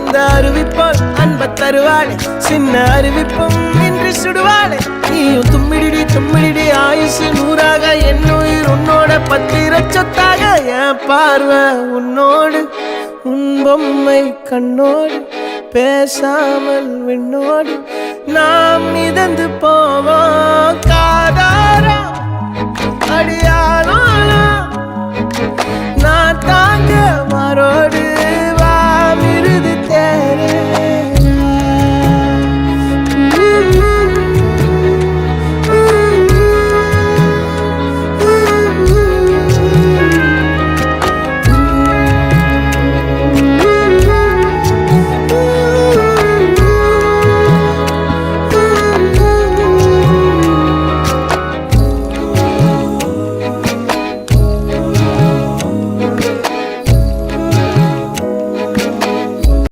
அந்த அறிவிப்பால் அன்ப தருவாளே சின்ன அறிவிப்பும் இன்று சுடுவாளே நீயும் தும்மிடி தும்மிடி ஆயுசு நூறாக என் உயிர் உன்னோட பத்திர சொத்தாக என் பார்வை உன்னோடு உன் பொம்மை கண்ணோடு பேசாமல் விண்ணோடு நாம் மிதந்து போவோம் காதாரா அடியாளோ நான் தாங்க